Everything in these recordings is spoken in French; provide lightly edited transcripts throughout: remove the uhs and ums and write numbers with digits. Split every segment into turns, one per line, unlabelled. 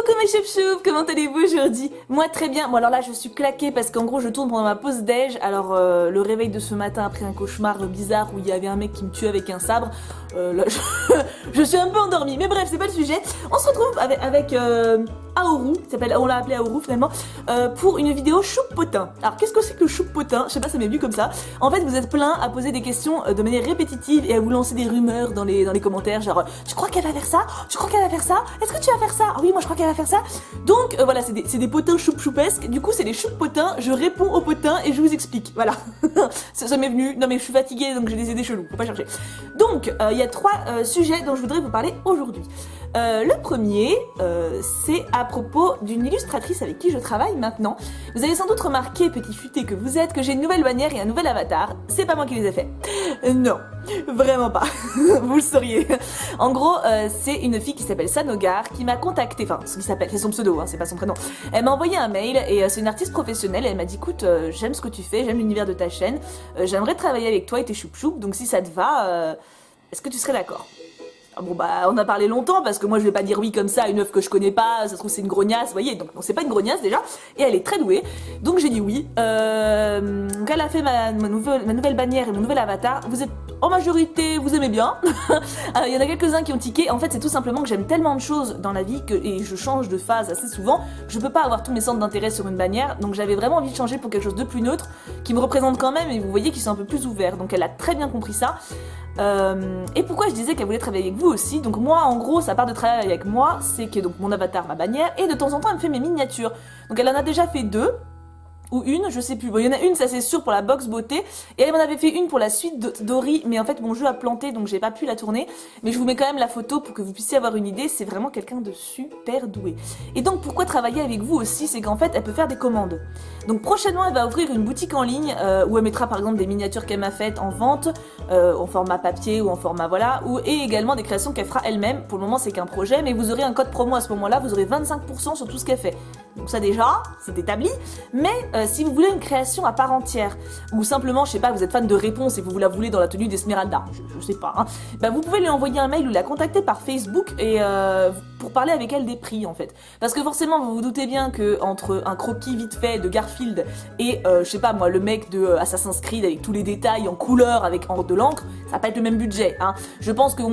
Coucou mes choup-choup, comment allez-vous aujourd'hui? Moi très bien, bon alors là je suis claquée parce qu'en gros je tourne pendant ma pause déj, alors le réveil de ce matin après un cauchemar bizarre où il y avait un mec qui me tuait avec un sabre, là je suis un peu endormie, mais bref c'est pas le sujet. On se retrouve avec Aoru, on l'a appelé Aoru finalement, pour une vidéo choupe-potin. Alors qu'est-ce que c'est que le choupe-potin? Je sais pas, ça m'est venu comme ça. En fait vous êtes plein à poser des questions de manière répétitive et à vous lancer des rumeurs dans les commentaires, genre tu crois qu'elle va faire ça? Tu crois qu'elle va faire ça? Est-ce que tu vas faire ça? Ah oui moi je crois qu'elle va faire ça. Donc voilà, c'est des potins choup-choupesques. Du coup c'est des choupe-potins, je réponds aux potins et je vous explique. Voilà. ça m'est venu. Non mais je suis fatiguée donc j'ai des idées cheloues, faut pas chercher. Donc il y a trois sujets dont je voudrais vous parler aujourd'hui. Le premier, c'est à propos d'une illustratrice avec qui je travaille maintenant. Vous avez sans doute remarqué, petit futé que vous êtes, que j'ai une nouvelle bannière et un nouvel avatar. C'est pas moi qui les ai fait. Non, vraiment pas. Vous le sauriez. En gros, c'est une fille qui s'appelle Sanogar qui m'a contacté, enfin, ce qui s'appelle, c'est son pseudo, hein, c'est pas son prénom. Elle m'a envoyé un mail et c'est une artiste professionnelle. Elle m'a dit, écoute, j'aime ce que tu fais, j'aime l'univers de ta chaîne, j'aimerais travailler avec toi et tes choup-choup, donc si ça te va, est-ce que tu serais d'accord? Bon bah on a parlé longtemps parce que moi je vais pas dire oui comme ça à une œuvre que je connais pas, ça se trouve c'est une grognasse, vous voyez, donc c'est pas une grognasse déjà, et elle est très douée, donc j'ai dit oui. Donc elle a fait ma nouvelle bannière et mon nouvel avatar, vous êtes en majorité, vous aimez bien, il y en a quelques-uns qui ont tiqué, en fait c'est tout simplement que j'aime tellement de choses dans la vie et je change de phase assez souvent, je peux pas avoir tous mes centres d'intérêt sur une bannière, donc j'avais vraiment envie de changer pour quelque chose de plus neutre, qui me représente quand même, et vous voyez qu'ils sont un peu plus ouverts, donc elle a très bien compris ça. Et pourquoi je disais qu'elle voulait travailler avec vous aussi? Donc moi en gros sa part de travail avec moi c'est que donc mon avatar, ma bannière, et de temps en temps elle me fait mes miniatures. Donc elle en a déjà fait deux ou une, je sais plus. Bon, il y en a une, ça c'est sûr, pour la box beauté. Et elle m'en avait fait une pour la suite d'Ori, mais en fait mon jeu a planté donc j'ai pas pu la tourner. Mais je vous mets quand même la photo pour que vous puissiez avoir une idée, c'est vraiment quelqu'un de super doué. Et donc pourquoi travailler avec vous aussi? C'est qu'en fait elle peut faire des commandes. Donc prochainement elle va ouvrir une boutique en ligne où elle mettra par exemple des miniatures qu'elle m'a faites en vente, en format papier ou en format voilà, et également des créations qu'elle fera elle-même. Pour le moment c'est qu'un projet, mais vous aurez un code promo à ce moment-là, vous aurez 25% sur tout ce qu'elle fait. Donc ça déjà, c'est établi, mais si vous voulez une création à part entière, ou simplement, je sais pas, vous êtes fan de réponse et vous la voulez dans la tenue d'Esmeralda, je sais pas, hein, bah vous pouvez lui envoyer un mail ou la contacter par Facebook et pour parler avec elle des prix en fait. Parce que forcément, vous vous doutez bien que entre un croquis vite fait de Garfield et je sais pas moi, le mec de Assassin's Creed avec tous les détails en couleur, avec de l'encre, ça va pas être le même budget, hein. Je pense que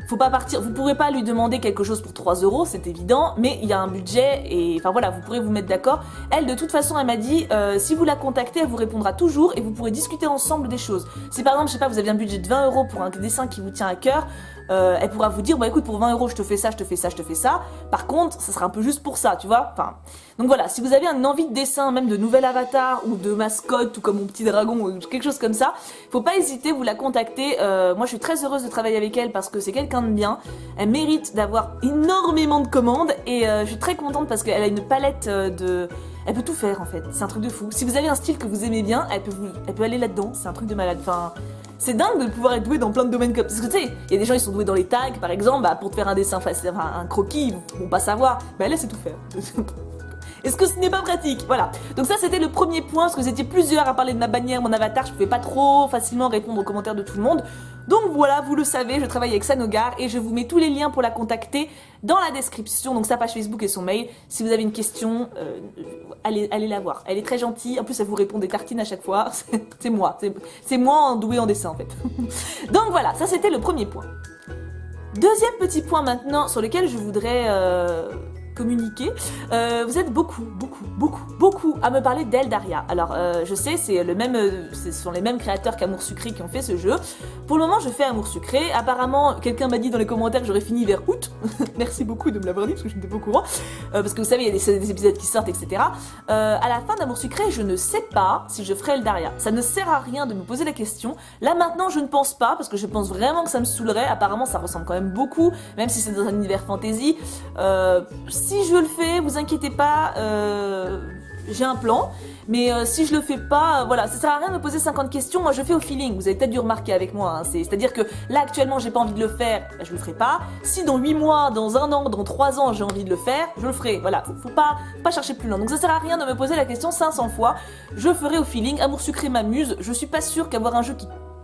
faut pas partir, vous pourrez pas lui demander quelque chose pour 3 euros, c'est évident, mais il y a un budget et enfin voilà, vous pourrez vous mettre d'accord. Elle, de toute façon, elle m'a dit, si vous la contactez, elle vous répondra toujours et vous pourrez discuter ensemble des choses. Si par exemple, je sais pas, vous avez un budget de 20 euros pour un dessin qui vous tient à cœur, elle pourra vous dire, bah écoute, pour 20 euros, je te fais ça, je te fais ça, je te fais ça. Par contre, ça sera un peu juste pour ça, tu vois. Enfin, donc voilà, si vous avez une envie de dessin, même de nouvel avatar ou de mascotte ou comme mon petit dragon ou quelque chose comme ça, faut pas hésiter, vous la contacter. Moi, je suis très heureuse de travailler avec elle parce que c'est quelqu'un de bien. Elle mérite d'avoir énormément de commandes et je suis très contente parce qu'elle a une palette de... Elle peut tout faire en fait, c'est un truc de fou. Si vous avez un style que vous aimez bien, elle peut aller là-dedans, c'est un truc de malade. Enfin, c'est dingue de pouvoir être doué dans plein de domaines comme... Parce que tu sais, il y a des gens ils sont doués dans les tags par exemple, bah, pour te faire un dessin facile, enfin un croquis, ils vont pas savoir. Bah elle sait tout faire. Est-ce que ce n'est pas pratique? Voilà. Donc ça c'était le premier point, parce que vous étiez plusieurs à parler de ma bannière, mon avatar, je pouvais pas trop facilement répondre aux commentaires de tout le monde. Donc voilà, vous le savez, je travaille avec Sanogar et je vous mets tous les liens pour la contacter dans la description, donc sa page Facebook et son mail. Si vous avez une question, allez la voir. Elle est très gentille, en plus elle vous répond des tartines à chaque fois. C'est moi douée en dessin en fait. Donc voilà, ça c'était le premier point. Deuxième petit point maintenant sur lequel je voudrais... communiquer. Vous êtes beaucoup à me parler d'Eldaria. Alors je sais, ce sont les mêmes créateurs qu'Amour Sucré qui ont fait ce jeu. Pour le moment je fais Amour Sucré. Apparemment quelqu'un m'a dit dans les commentaires que j'aurais fini vers août. Merci beaucoup de me l'avoir dit parce que je n'étais pas au courant. Parce que vous savez il y a des épisodes qui sortent etc. À la fin d'Amour Sucré je ne sais pas si je ferai Eldaria. Ça ne sert à rien de me poser la question. Là maintenant je ne pense pas parce que je pense vraiment que ça me saoulerait. Apparemment ça ressemble quand même beaucoup, même si c'est dans un univers fantasy. Si je le fais, vous inquiétez pas, j'ai un plan, mais si je le fais pas, voilà, ça sert à rien de me poser 50 questions, moi je fais au feeling, vous avez peut-être dû remarquer avec moi, hein, c'est-à-dire que là actuellement j'ai pas envie de le faire, bah, je le ferai pas, si dans 8 mois, dans 1 an, dans 3 ans j'ai envie de le faire, je le ferai, voilà, faut pas chercher plus loin, donc ça sert à rien de me poser la question 500 fois, je ferai au feeling, Amour Sucré m'amuse, je suis pas sûre qu'avoir un jeu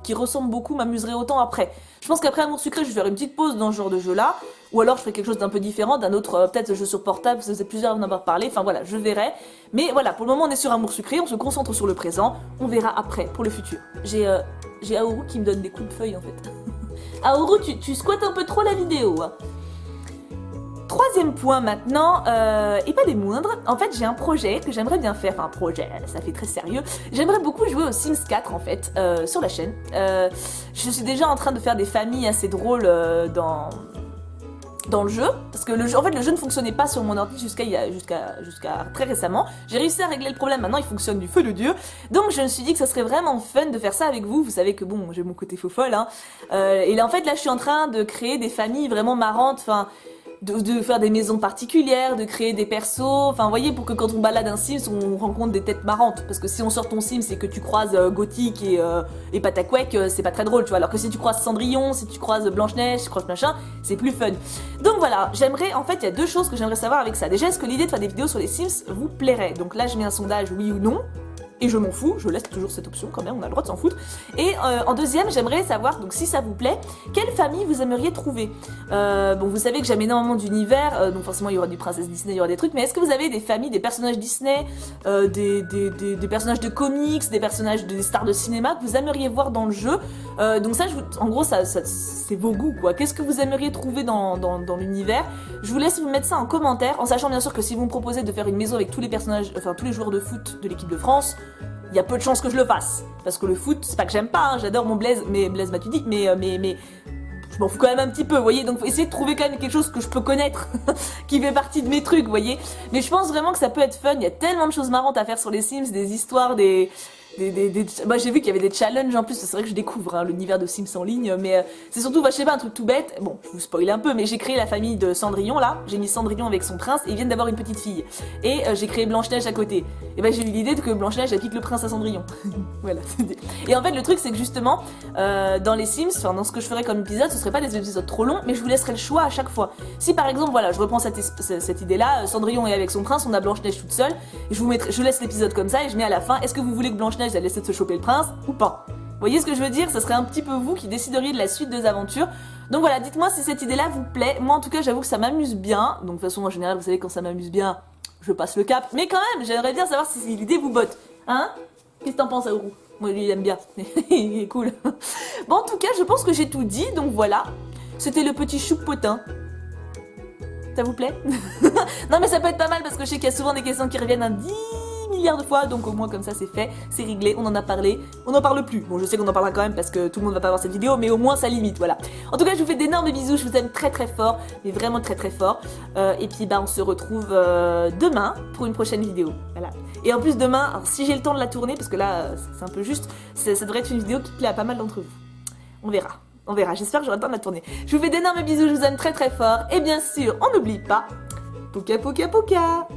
qui ressemble beaucoup m'amuserait autant après. Je pense qu'après Amour Sucré, je vais faire une petite pause dans ce genre de jeu-là, ou alors je ferai quelque chose d'un peu différent, d'un autre, peut-être jeu sur portable, vous êtes plusieurs à en avoir parlé, enfin voilà, je verrai. Mais voilà, pour le moment on est sur Amour Sucré, on se concentre sur le présent, on verra après, pour le futur. J'ai Aourou qui me donne des coups de feuille en fait. Aourou, tu squattes un peu trop la vidéo, hein. Troisième point maintenant, et pas des moindres, en fait j'ai un projet que j'aimerais bien faire, enfin un projet, ça fait très sérieux, j'aimerais beaucoup jouer aux Sims 4 en fait, sur la chaîne. Je suis déjà en train de faire des familles assez drôles dans le jeu, parce que en fait le jeu ne fonctionnait pas sur mon ordi jusqu'à très récemment. J'ai réussi à régler le problème, maintenant il fonctionne du feu de Dieu. Donc je me suis dit que ça serait vraiment fun de faire ça avec vous. Vous savez que bon, j'ai mon côté faux folle, hein. Et là en fait là je suis en train de créer des familles vraiment marrantes, enfin de faire des maisons particulières, de créer des persos, enfin vous voyez, pour que quand on balade un Sims on rencontre des têtes marrantes, parce que si on sort ton Sims et que tu croises Gothic et Patacouec, c'est pas très drôle, tu vois, alors que si tu croises Cendrillon, si tu croises Blanche-Neige, si tu croises machin, c'est plus fun. Donc voilà, j'aimerais, en fait il y a deux choses que j'aimerais savoir avec ça. Déjà, est-ce que l'idée de faire des vidéos sur les Sims vous plairait? Donc là je mets un sondage oui ou non. Et je m'en fous, je laisse toujours cette option quand même, on a le droit de s'en foutre. Et en deuxième, j'aimerais savoir, donc si ça vous plaît, quelle famille vous aimeriez trouver. Bon, vous savez que j'aime énormément d'univers, donc forcément il y aura du princesse Disney, il y aura des trucs, mais est-ce que vous avez des familles, des personnages Disney, des personnages de comics, des personnages des stars de cinéma que vous aimeriez voir dans le jeu? Donc ça, en gros, ça c'est vos goûts, quoi. Qu'est-ce que vous aimeriez trouver dans l'univers? Je vous laisse vous mettre ça en commentaire, en sachant bien sûr que si vous me proposez de faire une maison avec tous les personnages, enfin tous les joueurs de foot de l'équipe de France, il y a peu de chances que je le fasse. Parce que le foot, c'est pas que j'aime pas, hein, j'adore mon Blaise, mais Blaise Matuidi, mais je m'en fous quand même un petit peu, vous voyez. Donc faut essayer de trouver quand même quelque chose que je peux connaître, qui fait partie de mes trucs, vous voyez. Mais je pense vraiment que ça peut être fun, il y a tellement de choses marrantes à faire sur les Sims, des histoires, Moi j'ai vu qu'il y avait des challenges en plus, c'est vrai que je découvre hein, l'univers de Sims en ligne, mais c'est surtout, je sais pas, un truc tout bête. Bon, je vous spoil un peu, mais j'ai créé la famille de Cendrillon là, j'ai mis Cendrillon avec son prince, et ils viennent d'avoir une petite fille. Et j'ai créé Blanche-Neige à côté. Et ben j'ai eu l'idée que Blanche-Neige elle pique le prince à Cendrillon. Voilà. Et en fait le truc c'est que justement, dans les Sims, enfin dans ce que je ferais comme épisode, ce serait pas des épisodes trop longs, mais je vous laisserai le choix à chaque fois. Si par exemple, voilà, je reprends cette idée là, Cendrillon est avec son prince, on a Blanche-Neige toute seule, et je laisse l'épisode comme ça, et je mets à la fin, est-ce que vous voulez que Blanche-Neige elle essaie de se choper le prince ou pas? Vous voyez ce que je veux dire? Ça serait un petit peu vous qui décideriez de la suite des aventures. Donc voilà, dites-moi si cette idée-là vous plaît. Moi en tout cas, j'avoue que ça m'amuse bien. Donc de toute façon, en général, vous savez, quand ça m'amuse bien, je passe le cap. Mais quand même, j'aimerais bien savoir si l'idée vous botte. Hein? Qu'est-ce que t'en penses, Aourou? Moi, lui, il aime bien. Il est cool. Bon, en tout cas, je pense que j'ai tout dit. Donc voilà. C'était le petit choupotin. Ça vous plaît? Non, mais ça peut être pas mal parce que je sais qu'il y a souvent des questions qui reviennent un 10 milliards de fois, donc au moins comme ça c'est fait, c'est réglé, on en a parlé, on n'en parle plus. Bon, je sais qu'on en parlera quand même parce que tout le monde va pas voir cette vidéo, mais au moins ça limite, voilà. En tout cas, je vous fais d'énormes bisous, je vous aime très très fort, mais vraiment très très fort. Et puis bah on se retrouve demain pour une prochaine vidéo, voilà. Et en plus demain, alors, si j'ai le temps de la tourner, parce que là c'est un peu juste, ça devrait être une vidéo qui plaît à pas mal d'entre vous. On verra. On verra, j'espère que j'aurai le temps de la tourner. Je vous fais d'énormes bisous, je vous aime très très fort. Et bien sûr, on n'oublie pas, Pouka Pouka Pouka.